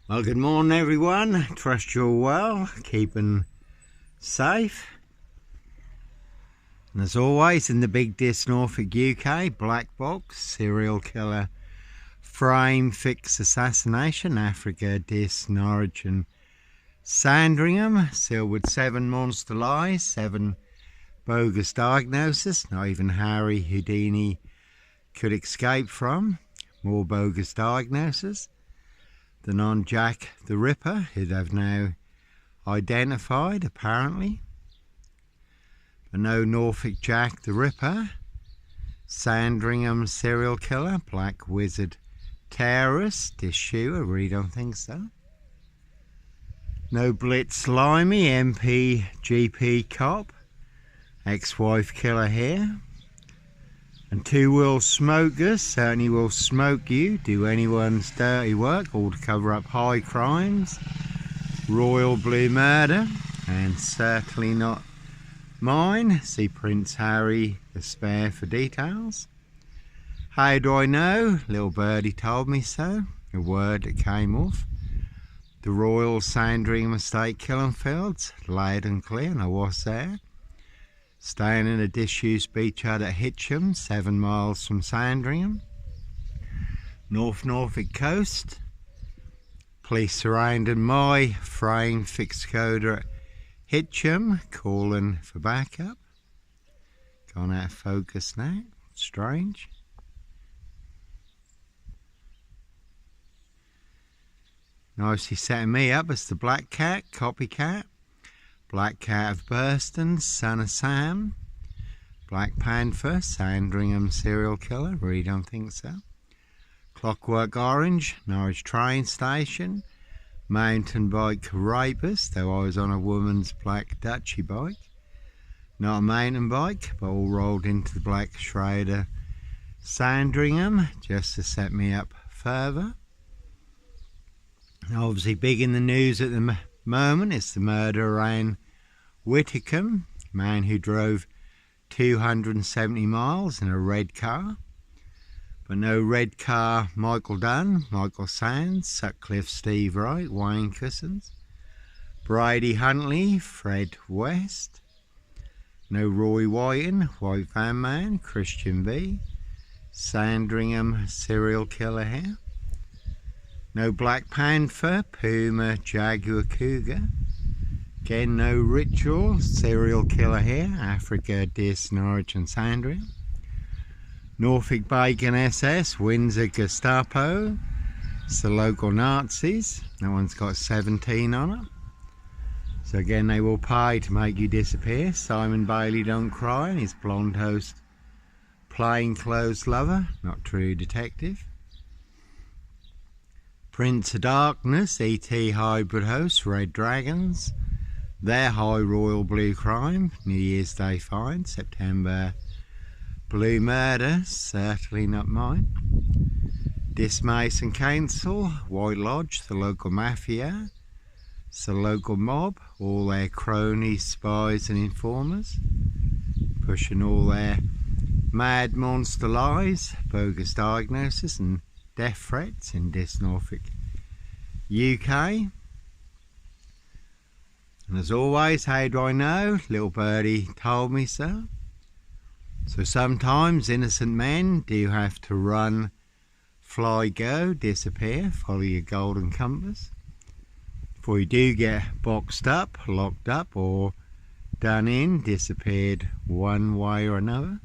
Well, good morning everyone. Trust you're well, keeping safe. And as always, in the big disc Norfolk UK, black box, serial killer, frame, fix, assassination, Africa, disc, Norwich and Sandringham, sealed with 7 monster lies, 7 bogus diagnoses, not even Harry Houdini could escape from, more bogus diagnoses. The non-Jack the Ripper, who they've now identified apparently, but no Norfolk Jack the Ripper, Sandringham serial killer, black wizard terrorist, issue, I really don't think so. No Blitz Slimy, MP, GP cop, ex-wife killer here. And 2 will smokers, certainly will smoke you, do anyone's dirty work, all to cover up high crimes. Royal blue murder, and certainly not mine. See Prince Harry the Spare for details. How do I know? Little birdie told me so, a word that came off. The Royal Sandringham Estate killing fields, loud and clear, and I was there. Staying in a disused beachhead at Hitcham, 7 miles from Sandringham. North Norfolk coast. Police surrounded my frame fixed coder at Hitcham, calling for backup. Gone out of focus now, strange. Nicely setting me up as the Black Cat, copycat. Black Cat of Burston, son of Sam. Black Panther, Sandringham serial killer, really don't think so. Clockwork Orange, Norwich train station. Mountain bike rapist, though I was on a woman's black Dutchy bike. Not a mountain bike, but all rolled into the Black Schrader Sandringham, just to set me up further. Obviously big in the news at the moment is the murder around Whitcomb, man who drove 270 miles in a red car. But no red car Michael Dunn, Michael Sands, Sutcliffe Steve Wright, Wayne Cousins, Brady Huntley, Fred West. No Roy Whiten, White Van Man, Christian B, Sandringham serial killer here. No Black Panther, Puma, Jaguar, Cougar. Again, no Ritual, serial killer here, Africa, Dis, Norwich and Sandringham. Norfolk Bacon SS, Windsor Gestapo. It's the local Nazis. That one's got 17 on it. So again, they will pay to make you disappear. Simon Bailey Don't Cry and his blonde host, plainclothes lover, not true detective. Prince of Darkness, E.T. hybrid host, Red Dragons. Their high royal blue crime, New Year's Day find, September blue murder, certainly not mine. Dismason Council, White Lodge, the local mafia. It's the local mob, all their cronies, spies and informers. Pushing all their mad monster lies, bogus diagnosis and death threats in this Norfolk UK. And as always, how do I know? Little birdie told me so. So sometimes innocent men do have to run, fly, go, disappear, follow your golden compass. Before you do get boxed up, locked up or done in, disappeared one way or another.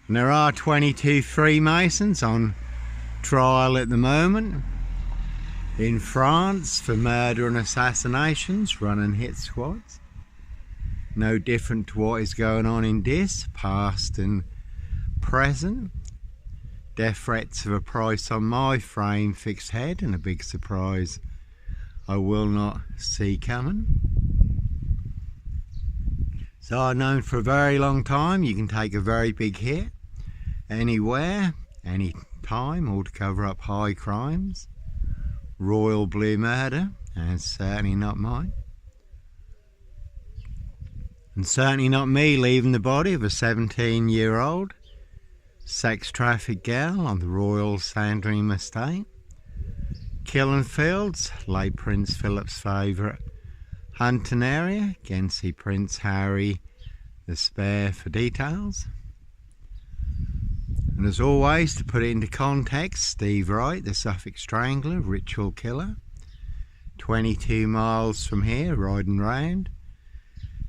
And there are 22 Freemasons on trial at the moment in France for murder and assassinations, running hit squads. No different to what is going on in this, past and present. Death threats of a price on my frame fixed head, and a big surprise I will not see coming. So I've known for a very long time you can take a very big hit anywhere, any time, all to cover up high crimes. Royal blue murder, and certainly not mine. And certainly not me leaving the body of a 17-year-old Sex traffic girl on the Royal Sandringham estate. Killenfields, late Prince Philip's favourite hunting area. Again, see Prince Harry the Spare for details. And as always, to put it into context, Steve Wright, the Suffolk Strangler, ritual killer, 22 miles from here, riding round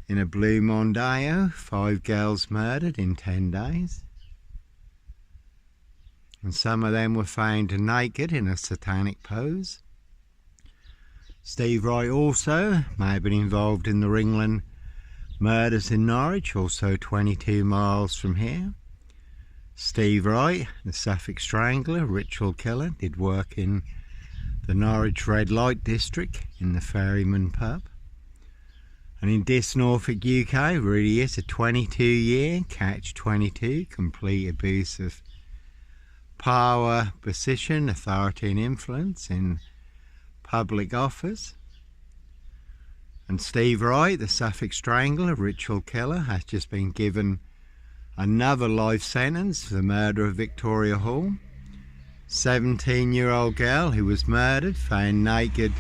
in a blue Mondeo, 5 girls murdered in 10 days. And some of them were found naked in a satanic pose. Steve Wright also may have been involved in the Ringland murders in Norwich, also 22 miles from here. Steve Wright, the Suffolk Strangler, ritual killer, did work in the Norwich Red Light District in the Ferryman pub. And in this Norfolk, UK, really is a 22-year catch-22, complete abuse of power, position, authority and influence in public office. And Steve Wright, the Suffolk Strangler, ritual killer, has just been given another life sentence for the murder of Victoria Hall. 17-year-old girl who was murdered, found naked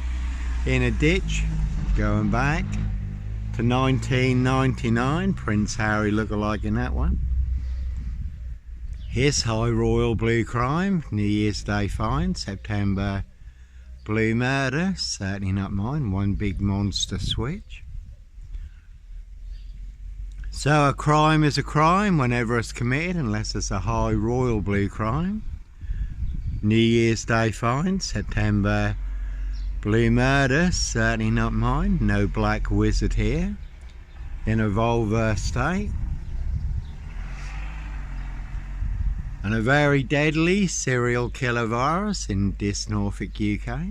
in a ditch, going back to 1999. Prince Harry lookalike in that one. His high royal blue crime, New Year's Day fine, September blue murder, certainly not mine, one big monster switch. So a crime is a crime whenever it's committed, unless it's a high royal blue crime. New Year's Day fine, September blue murder, certainly not mine, no black wizard here in a vulva state. And a very deadly serial killer virus in this Norfolk, UK.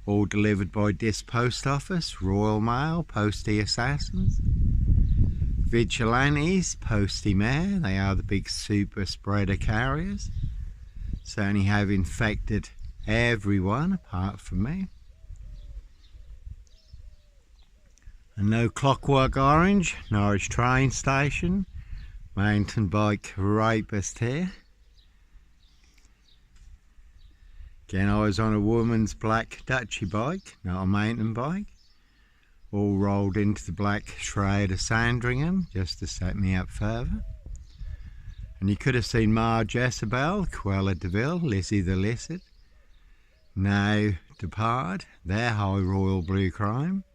All delivered by this post office, Royal Mail, postie assassins. Vigilantes, postie mare, they are the big super spreader carriers. Certainly have infected everyone apart from me. And no Clockwork Orange, Norwich train station, mountain bike rapist here. Again, I was on a woman's black Dutchy bike, not a mountain bike. All rolled into the black shroud of Sandringham just to set me up further. And you could have seen Marge Jezebel, Cruella de Vil, Lizzie the Lizard, now departed, their high royal blue crime.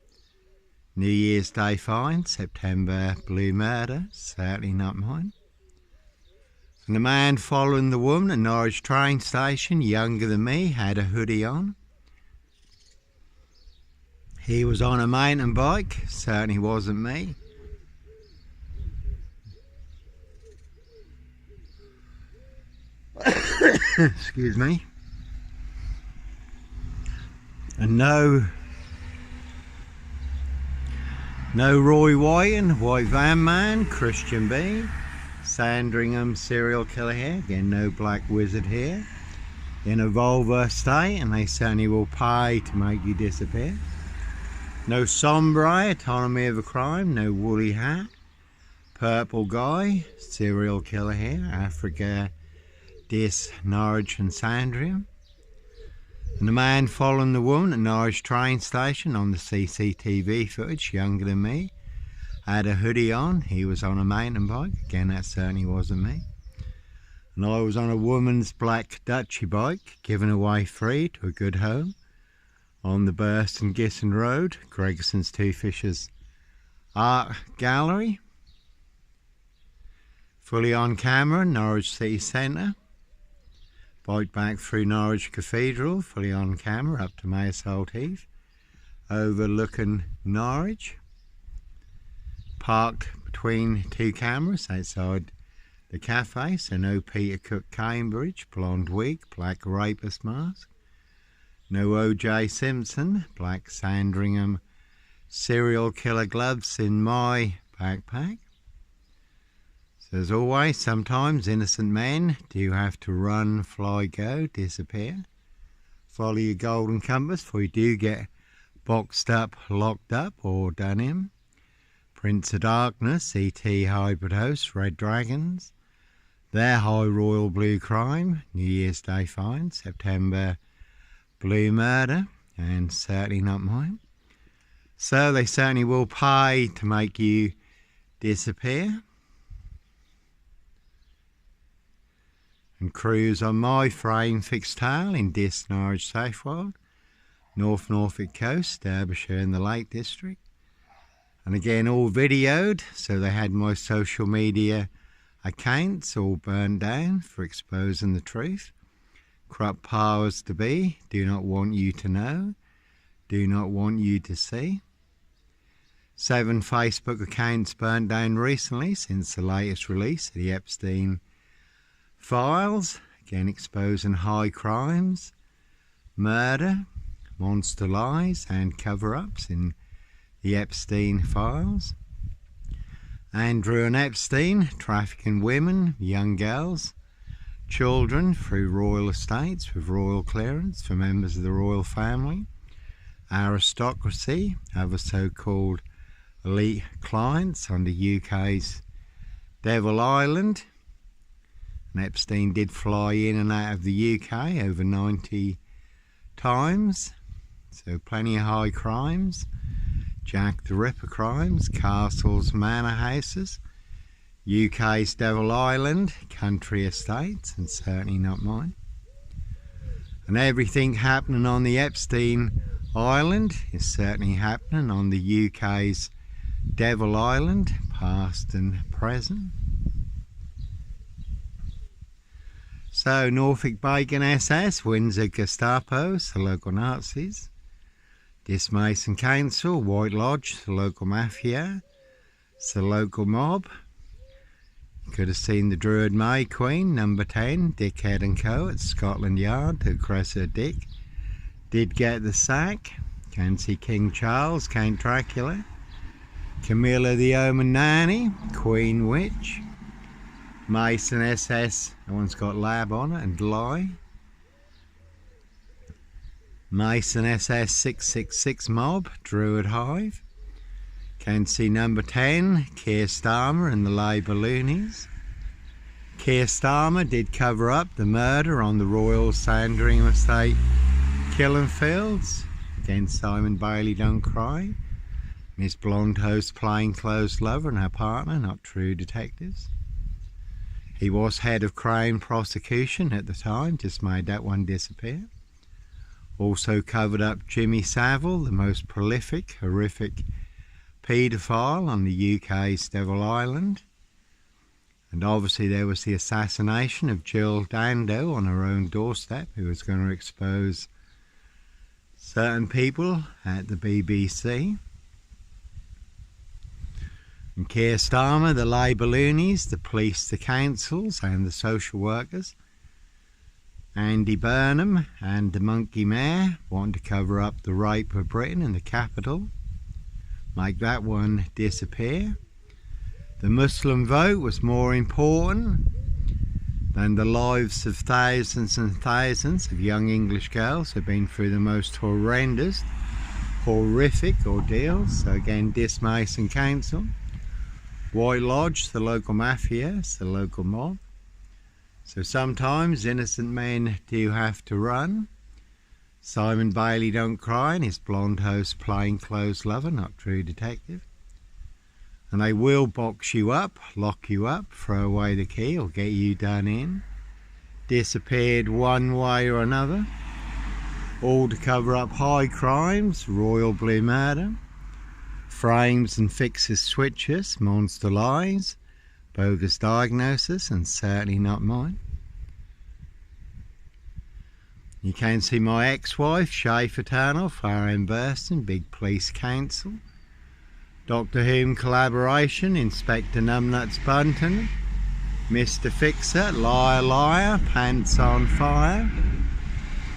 New Year's Day fine, September blue murder, certainly not mine. And the man following the woman at Norwich train station, younger than me, had a hoodie on. He was on a mountain bike, certainly wasn't me. Excuse me. And no Roy White, White Van Man, Christian B, Sandringham serial killer here. Again, no black wizard here. In a vulva state, and they certainly will pay to make you disappear. No sombre, autonomy of a crime, no woolly hat. Purple guy, serial killer here, Africa, Dis, Norwich and Sandringham. And the man following the woman at Norwich train station on the CCTV footage, younger than me, had a hoodie on. He was on a mountain bike. Again, that certainly wasn't me. And I was on a woman's black Dutchy bike, given away free to a good home on the Burston Gisson Road, Gregson's Two Fishers Art Gallery. Fully on camera, Norwich City Centre. Bike back through Norwich Cathedral, fully on camera, up to Mayersold Heath, overlooking Norwich. Parked between two cameras outside the cafe, so no Peter Cook Cambridge, blonde wig, black rapist mask. No O.J. Simpson, black Sandringham serial killer gloves in my backpack. So as always, sometimes innocent men do have to run, fly, go, disappear. Follow your golden compass, for you do get boxed up, locked up, or done in. Prince of Darkness, E.T. Hybrid Host, Red Dragons, Their High Royal Blue crime, New Year's Day fine, September blue murder, and certainly not mine. So they certainly will pay to make you disappear and cruise on my frame fixed tail in Dis Norwich Southwold, North Norfolk Coast, Derbyshire and the Lake District. And again, all videoed, so they had my social media accounts all burned down for exposing the truth. Corrupt powers to be do not want you to know, do not want you to see. 7 Facebook accounts burned down recently since the latest release of the Epstein files, again exposing high crimes, murder, monster lies and cover-ups in the Epstein files. Andrew and Epstein trafficking women, young girls, children through royal estates with royal clearance for members of the royal family, aristocracy, other so-called elite clients on the UK's Devil Island. And Epstein did fly in and out of the UK over 90 times, so plenty of high crimes. Jack the Ripper crimes, castles, manor houses, UK's Devil Island, country estates, and certainly not mine. And everything happening on the Epstein Island is certainly happening on the UK's Devil Island, past and present. So Norfolk Bacon SS, Windsor Gestapos, the local Nazis. Dis Mason Council, White Lodge, the local mafia, it's the local mob. You could have seen the Druid May Queen, number 10, Dickhead and Co. at Scotland Yard, the aggressor Dick did get the sack. Can see King Charles, Count Dracula, Camilla the Omen Nanny, Queen Witch, Mason SS, that one's got lab on it, and lie. Mason SS 666 Mob, Druid Hive. Can see number 10, Keir Starmer and the Labour Loonies. Keir Starmer did cover up the murder on the Royal Sandringham Estate killing fields against Simon Bailey Don't Cry, Miss Blonde Host plainclothes lover and her partner, not true detectives. He was head of Crown prosecution at the time, just made that one disappear. Also covered up Jimmy Savile, the most prolific, horrific paedophile on the UK's Devil Island. And obviously there was the assassination of Jill Dando on her own doorstep, who was going to expose certain people at the BBC. And Keir Starmer, the Labour loonies, the police, the councils and the social workers. Andy Burnham and the Monkey Mayor want to cover up the rape of Britain in the capital, make that one disappear. The Muslim vote was more important than the lives of thousands and thousands of young English girls who have been through the most horrendous, horrific ordeals. So again, Dis Mason Council, White Lodge, the local mafia, it's the local mob. So sometimes innocent men do have to run. Simon Bailey Don't Cry and his blonde host plainclothes lover, not true detective. And they will box you up, lock you up, throw away the key or get you done in. Disappeared one way or another. All to cover up high crimes, royal blue murder, frames and fixes switches, monster lies, bogus diagnosis, and certainly not mine. You can see my ex-wife, Shay Fraternal, Farron Burston, Big Police Council, Doctor Whom collaboration, Inspector Numbnuts Bunton, Mr. Fixer, Liar Liar, Pants on Fire,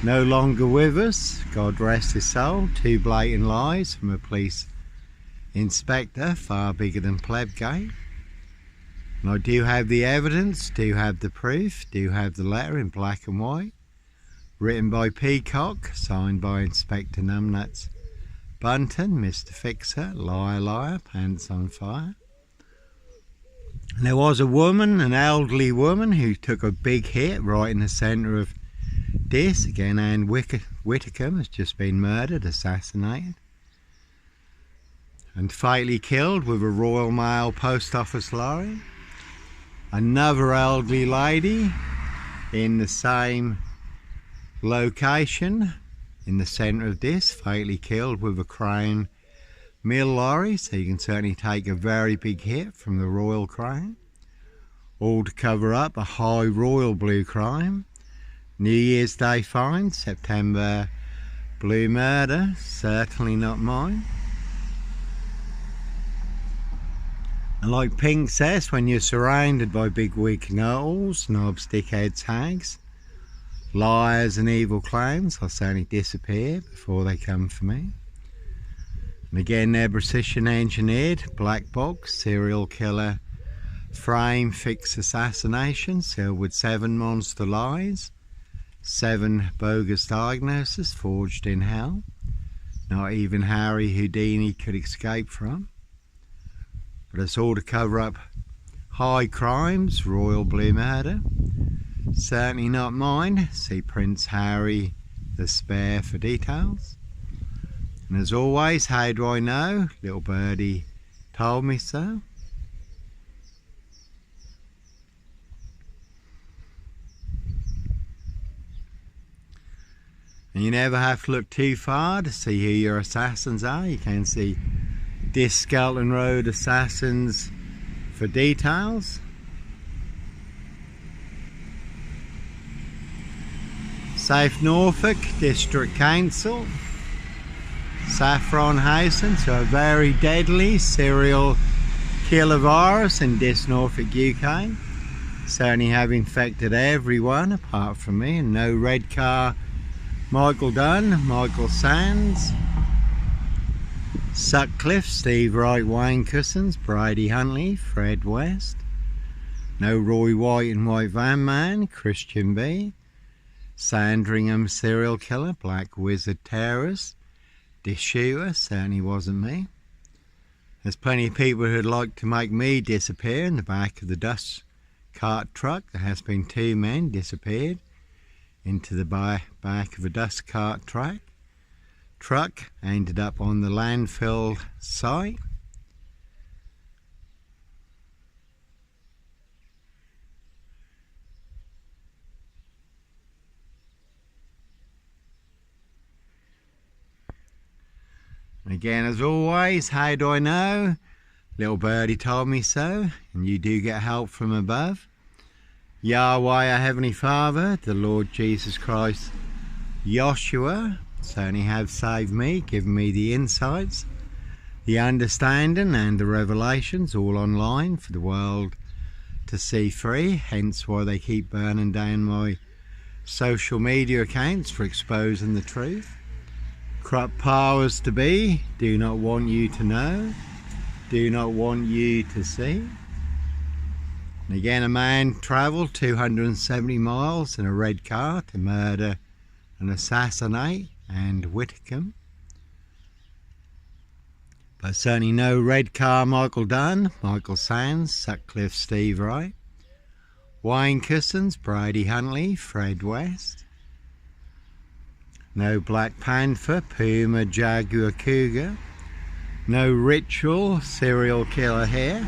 No Longer With Us, God Rest His Soul, 2 blatant lies from a police inspector, far bigger than Plebgate. And I do have the evidence, do have the proof, do have the letter in black and white, written by Peacock, signed by Inspector Numbnuts Bunton, Mr. Fixer, Liar Liar, Pants on Fire. And there was a woman, an elderly woman, who took a big hit right in the centre of this. Again, Anne Whitcomb has just been murdered, assassinated, and fatally killed with a Royal Mail post office lorry. Another elderly lady in the same location in the centre of this, fatally killed with a Crown mill lorry. So you can certainly take a very big hit from the Royal Crown, all to cover up a high royal blue crime. New Year's Day find, September blue murder, certainly not mine. And like Pink says, when you're surrounded by big wig gnolls, knobs, dickheads, hags, liars and evil clowns, I'll certainly disappear before they come for me. And again, they're precision engineered, black box, serial killer, frame, fix assassination, sealed with 7 monster lies, 7 bogus diagnoses forged in hell, not even Harry Houdini could escape from. But it's all to cover up high crimes, royal blue murder. Certainly not mine. See Prince Harry the Spare for details. And as always, how do I know? Little birdie told me so. And you never have to look too far to see who your assassins are. You can see this Skelton Road assassins for details. South Norfolk District Council, Saffron Housen, so a very deadly serial killer virus in this Norfolk, UK. Certainly have infected everyone apart from me. And no red car, Michael Dunn, Michael Sands, Sutcliffe, Steve Wright, Wayne Cousins, Brady Huntley, Fred West. No Roy White and White Van Man, Christian B. Sandringham serial killer, Black Wizard terrorist, this shooter certainly wasn't me. There's plenty of people who'd like to make me disappear in the back of the dust cart truck. There has been 2 men disappeared into the back of a dust cart truck, ended up on the landfill site. Again, as always, how do I know? Little birdie told me so, and you do get help from above. Yahweh, our Heavenly Father, the Lord Jesus Christ, Joshua, certainly have saved me, given me the insights, the understanding and the revelations, all online for the world to see free. Hence why they keep burning down my social media accounts for exposing the truth. Corrupt powers to be do not want you to know, do not want you to see. And again, a man travelled 270 miles in a red car to murder and assassinate Anne Whitcomb. But certainly no red car Michael Dunn, Michael Sands, Sutcliffe Steve Wright, Wayne Cousins, Brady Huntley, Fred West. No Black Panther, Puma, Jaguar, Cougar. No ritual serial killer here.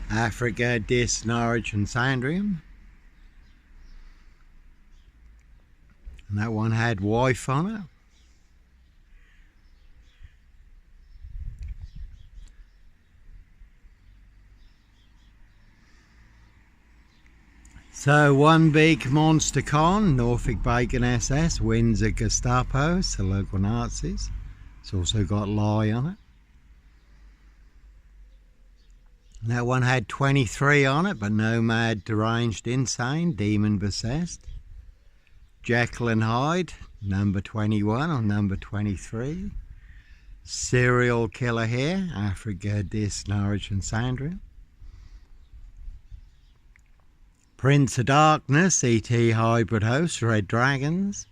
Africa, Dis, Norwich and Sandringham. And that one had wife on it. So one big monster con, Norfolk Bacon SS, Windsor Gestapo, so local Nazis. It's also got lie on it. And that one had 23 on it, but nomad, deranged, insane, demon possessed. Jekyll and Hyde, number 21 or number 23. Serial killer here, Africa, Dis, Norwich and Sandringham. Prince of Darkness, E.T. hybrid host, Red Dragons.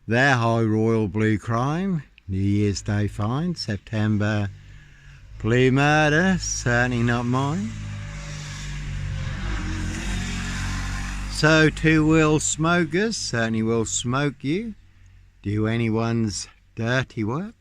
Their high royal blue crime, New Year's Day find, September Blue murder, certainly not mine. So two-wheel smokers certainly will smoke you. Do anyone's dirty work.